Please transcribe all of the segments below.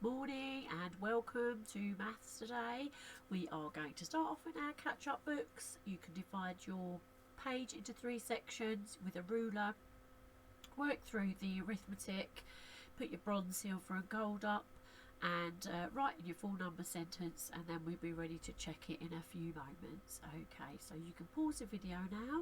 Morning and welcome to Maths today. We are going to start off with our catch-up books. You can divide your page into 3 sections with a ruler, work through the arithmetic, put your bronze, silver and gold up and write in your full number sentence, and then we'll be ready to check it in a few moments. Okay, so you can pause the video now.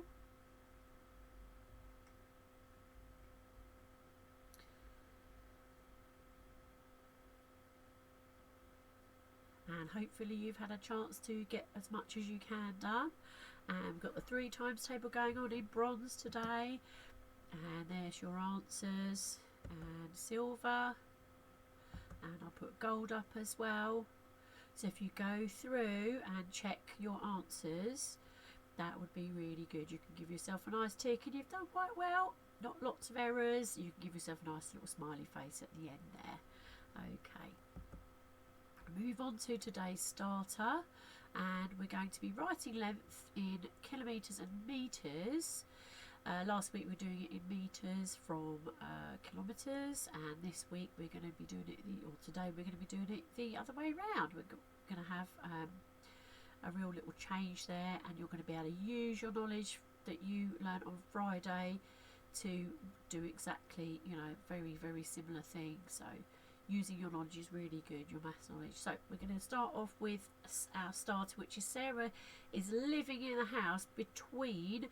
And hopefully you've had a chance to get as much as you can done. And we've got the 3 times table going on in bronze today. And there's your answers. And silver. And I'll put gold up as well. So if you go through and check your answers, that would be really good. You can give yourself a nice tick, and you've done quite well. Not lots of errors. You can give yourself a nice little smiley face at the end there. Okay. Move on to today's starter, and we're going to be writing length in kilometres and metres. Last week we were doing it in metres from kilometres, and this week we're going to be doing it, or today we're going to be doing it the other way around. We're going to have a real little change there, and you're going to be able to use your knowledge that you learned on Friday to do exactly, very, very similar things. So using your knowledge is really good, your maths knowledge. So we're going to start off with our starter, which is Sarah is living in a house between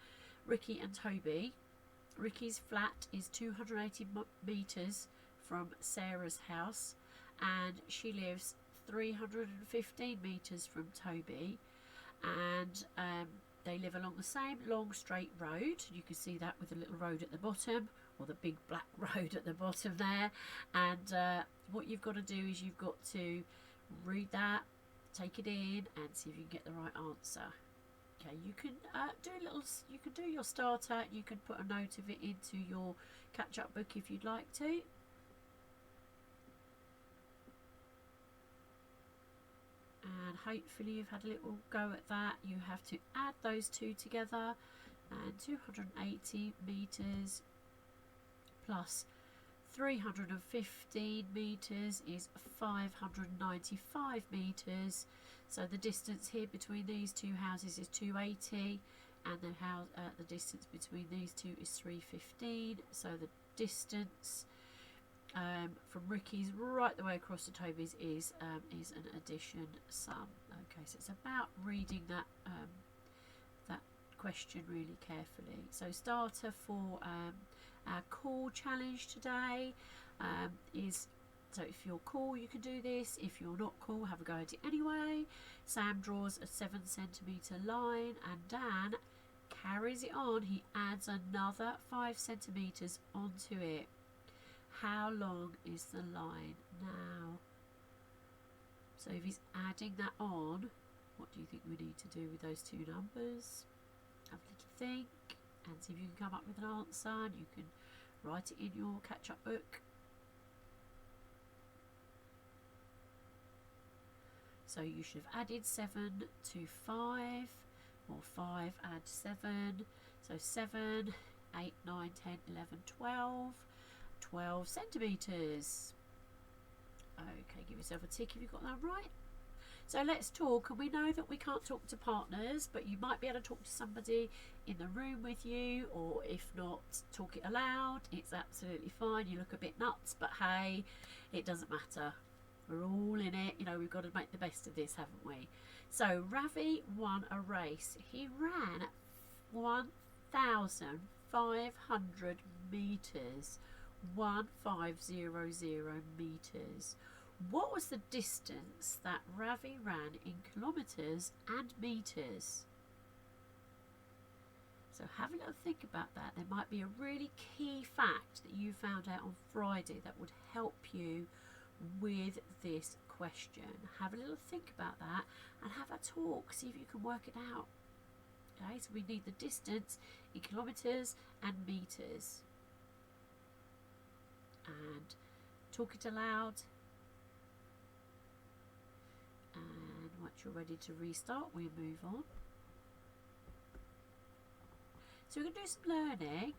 Ricky and Toby. Ricky's flat is 280 metres from Sarah's house, and she lives 315 metres from Toby, and they live along the same long straight road. You can see that with the little road at the bottom, or the big black road at the bottom there. And what you've got to do is you've got to read that, take it in, and see if you can get the right answer. Okay, you can do your starter. You can put a note of it into your catch-up book if you'd like to. And hopefully you've had a little go at that. You have to add those two together, and 280 metres plus 315 metres is 595 metres. So the distance here between these two houses is 280, and the distance between these two is 315. So the distance from Ricky's right the way across to Toby's is an addition sum. Okay, so it's about reading that that question really carefully. So starter for our cool challenge today is, so if you're cool you can do this. If you're not cool, have a go at it anyway. Sam draws a 7 centimetre line, and Dan carries it on. He adds another 5 centimetres onto it. How long is the line now? So if he's adding that on, what do you think we need to do with those two numbers? Have a little think and see if you can come up with an answer, and you can write it in your catch-up book. So you should have added 7 to 5, or 5 add 7. So 7, 8, 9, 10, 11, 12 centimetres. Okay, give yourself a tick if you've got that right. So let's talk, and we know that we can't talk to partners, but you might be able to talk to somebody in the room with you, or if not, talk it aloud. It's absolutely fine. You look a bit nuts, but hey, it doesn't matter. We're all in it. We've got to make the best of this, haven't we? So Ravi won a race. He ran 1,500 metres. 1500 metres. What was the distance that Ravi ran in kilometres and metres? So have a little think about that. There might be a really key fact that you found out on Friday that would help you with this question. Have a little think about that and have a talk. See if you can work it out. Okay, so we need the distance in kilometres and metres. And talk it aloud, and once you're ready to restart, we move on. So we're going to do some learning,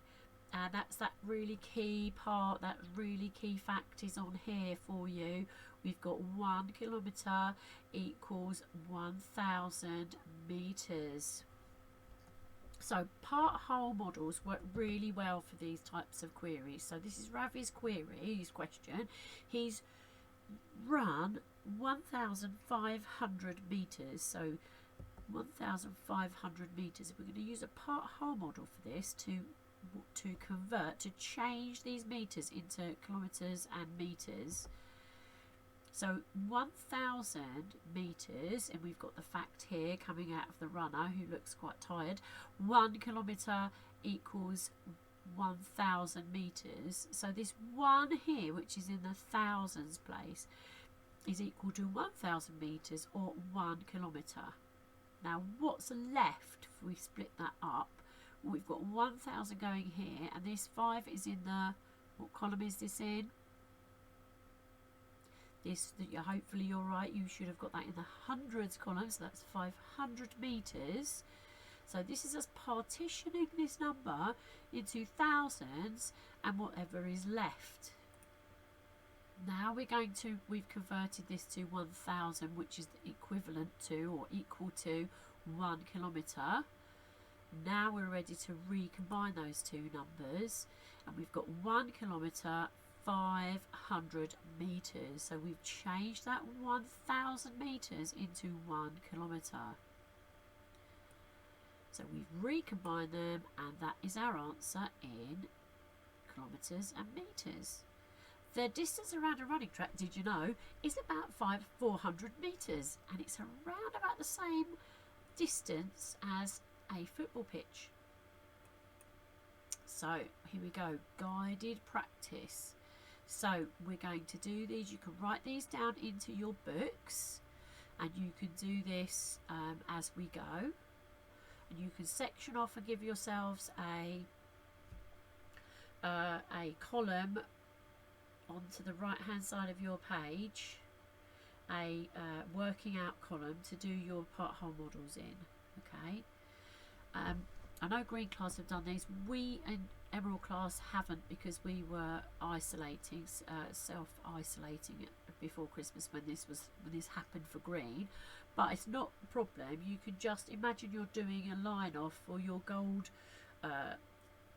that's that really key part, that really key fact is on here for you. we've got 1 kilometre equals 1,000 metres. So part whole models work really well for these types of queries. So this is Ravi's query, his question. He's run 1,500 metres. So 1,500 metres. We're going to use a part whole model for this to convert, to change these metres into kilometres and metres. So 1,000 metres, and we've got the fact here coming out of the runner who looks quite tired. 1 kilometre equals 1,000 metres. So this 1 here, which is in the thousands place, is equal to 1,000 metres or 1 kilometre. Now what's left if we split that up? Well, we've got 1,000 going here, and this 5 is in the, what column is this in? This, hopefully you're right, you should have got that in the hundreds column, so that's 500 metres. So this is us partitioning this number into thousands and whatever is left. Now we've converted this to 1,000, which is equivalent to or equal to 1 kilometre. Now we're ready to recombine those two numbers, and we've got 1 kilometre, 500 metres. So we've changed that 1,000 metres into 1 kilometre. So we've recombined them, and that is our answer in kilometres and metres. The distance around a running track, did you know, is about 400 metres, and it's around about the same distance as a football pitch. So here we go, guided practice. So we're going to do these. You can write these down into your books, and you can do this as we go. And you can section off and give yourselves a column onto the right hand side of your page, a working out column to do your part whole models in. Okay. I know green class have done these. We in emerald class haven't, because we were isolating, self-isolating it before Christmas when this happened for green. But it's not a problem. You can just imagine you're doing a line off for your gold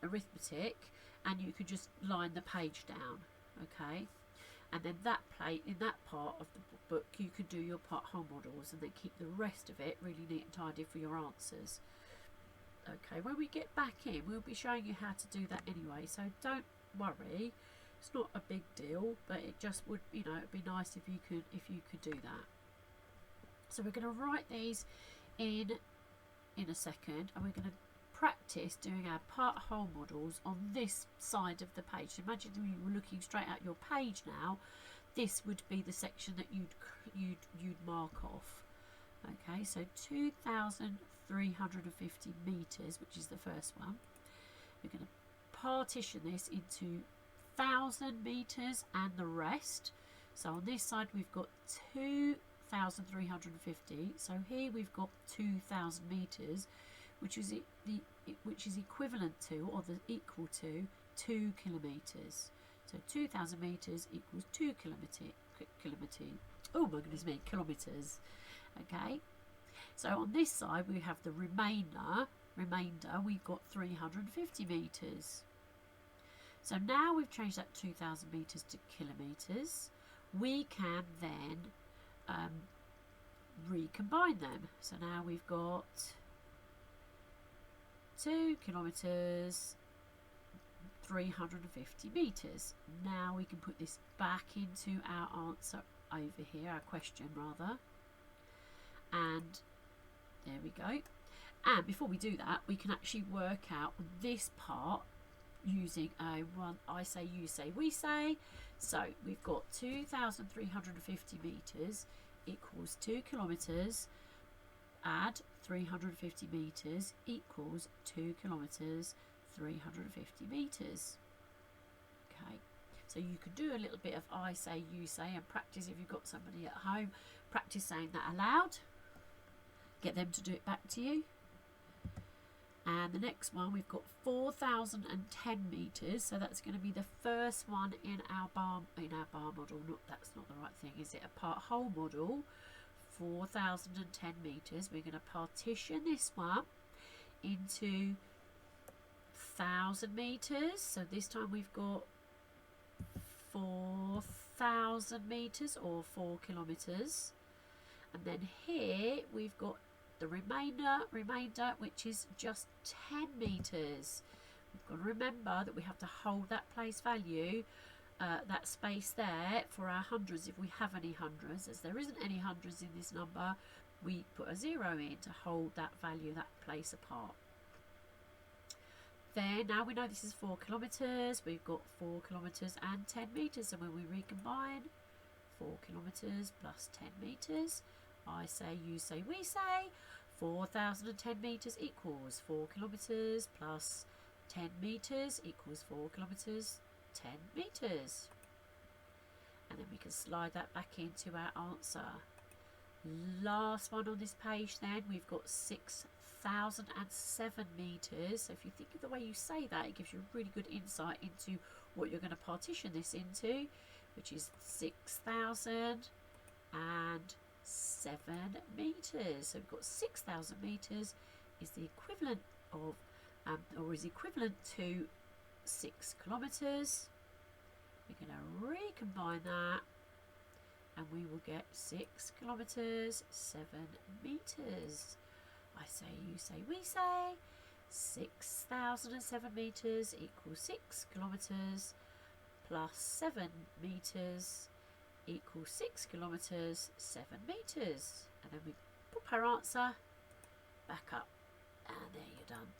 arithmetic, and you could just line the page down. Okay, and then in that part of the book you could do your part whole models, and then keep the rest of it really neat and tidy for your answers. Okay, when we get back in, we'll be showing you how to do that anyway, so don't worry, it's not a big deal, but it just would, it'd be nice if you could do that. So we're going to write these in a second, and we're going to practice doing our part whole models on this side of the page. So imagine you were looking straight at your page now. This would be the section that you'd mark off. Okay, so 2,350 metres, which is the first one. We're going to partition this into 1,000 metres and the rest. So on this side we've got 2,350. So here we've got 2,000 metres, which is equivalent to, or equal to, 2 kilometres. So 2,000 metres equals 2 kilometres. Oh my goodness me, kilometres. Okay. So on this side we have the remainder. We've got 350 metres. So now we've changed that 2,000 metres to kilometres. We can then recombine them. So now we've got 2 kilometres, 350 metres. Now we can put this back into our answer over here, our question rather. And there we go. And before we do that, we can actually work out this part using a one I say, you say, we say. So we've got 2,350 metres equals 2 kilometres, add 350 metres equals 2 kilometres, 350 metres. Okay, so you could do a little bit of I say, you say, and practice if you've got somebody at home. Practice saying that aloud. Get them to do it back to you. And the next one, we've got 4,010 meters, so that's going to be the first one in our bar model. That's not the right thing, is it? A part whole model. 4,010 meters. We're going to partition this one into 1,000 meters. So this time we've got 4,000 meters or 4 kilometers. And then here we've got the remainder, which is just 10 meters. We've got to remember that we have to hold that place value, that space there, for our hundreds if we have any hundreds. As there isn't any hundreds in this number, we put a 0 in to hold that value, that place apart. Then now we know this is 4 kilometers. We've got 4 kilometers and 10 meters, and when we recombine, 4 kilometers plus 10 meters, I say, you say, we say, 4,010 meters equals 4 kilometers plus 10 meters equals 4 kilometers 10 meters. And then we can slide that back into our answer. Last one on this page then, we've got 6,007 meters. So if you think of the way you say that, it gives you a really good insight into what you're going to partition this into, which is 6,007 meters. So we've got 6,000 meters is the equivalent of, or is equivalent to 6 kilometers. We're going to recombine that, and we will get 6 kilometers 7 meters. I say, you say, we say. 6,007 meters equals 6 kilometers plus 7 meters equals 6 kilometers 7 meters. And then we pop our answer back up, and there you're done.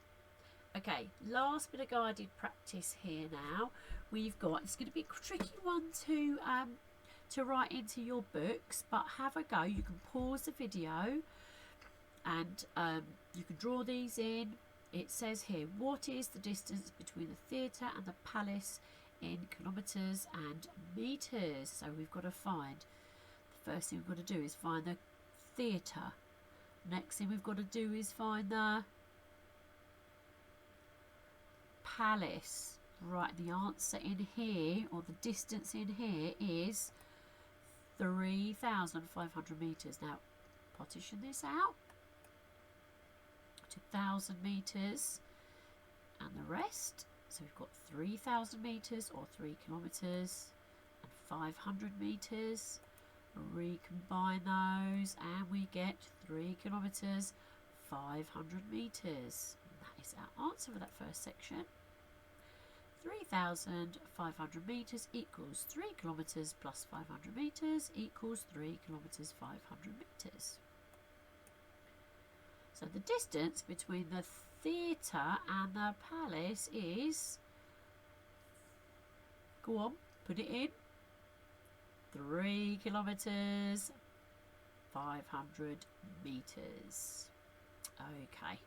Okay, last bit of guided practice here now. We've got, it's going to be a tricky one to write into your books, but have a go. You can pause the video and you can draw these in. It says here, what is the distance between the theatre and the palace in kilometres and metres? So we've got to find, the first thing we've got to do is find the theatre. Next thing we've got to do is find the palace. Right, the answer in here, or the distance in here, is 3,500 metres. Now partition this out to 1,000 metres and the rest. So we've got 3,000 metres or 3 kilometres and 500 metres. Recombine those and we get 3 kilometres 500 metres. That is our answer for that first section. 3,500 metres equals 3 kilometres plus 500 metres equals 3 kilometres 500 metres. So the distance between the theatre and the palace is, go on, put it in, 3 kilometres 500 metres. Okay.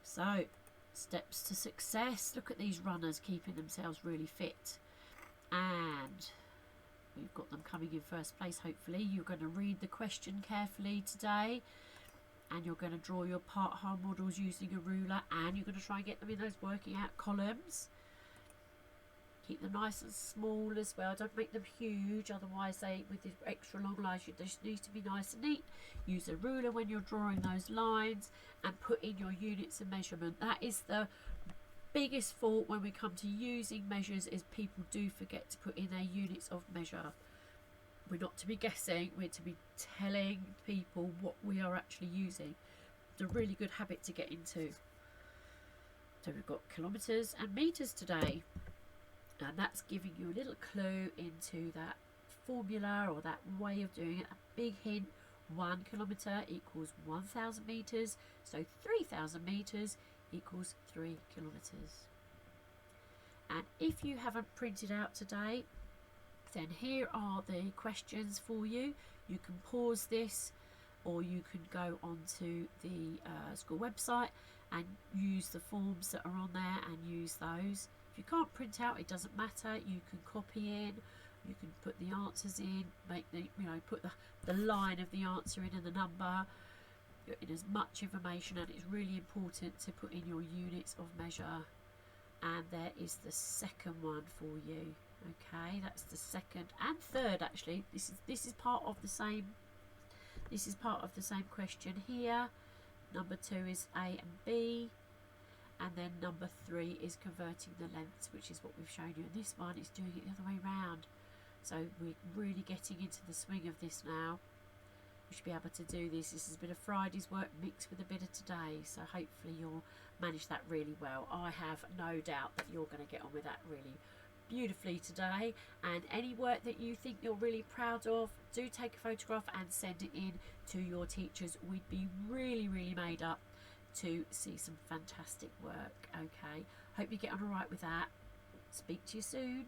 So, steps to success. Look at these runners keeping themselves really fit. And we've got them coming in first place, hopefully. You're going to read the question carefully today. And you're going to draw your part whole models using a ruler. And you're going to try and get them in those working out columns. Keep them nice and small as well. Don't make them huge. Otherwise, they, with the extra long lines, they just need to be nice and neat. Use a ruler when you're drawing those lines. And put in your units of measurement. That is the biggest fault when we come to using measures, is people do forget to put in their units of measure. We're not to be guessing, we're to be telling people what we are actually using. It's a really good habit to get into. So we've got kilometres and metres today, and that's giving you a little clue into that formula or that way of doing it. A big hint: 1 kilometre equals 1,000 metres, so 3,000 metres equals 3 kilometres. And if you haven't printed out today, then here are the questions for you. You can pause this, or you can go onto the school website and use the forms that are on there and use those. If you can't print out, it doesn't matter. You can copy in, you can put the answers in, make the, put the line of the answer in and the number. you're in as much information, and it's really important to put in your units of measure. And there is the second one for you. Okay, that's the second and third actually. This is part of the same. This is part of the same question here. Number 2 is A and B, and then number 3 is converting the lengths, which is what we've shown you. And this one is doing it the other way around. So we're really getting into the swing of this now. We should be able to do this. This is a bit of Friday's work mixed with a bit of today, so hopefully you'll manage that really well. I have no doubt that you're going to get on with that really beautifully today. And any work that you think you're really proud of, do take a photograph and send it in to your teachers. We'd be really made up to see some fantastic work. Okay, hope you get on all right with that. Speak to you soon.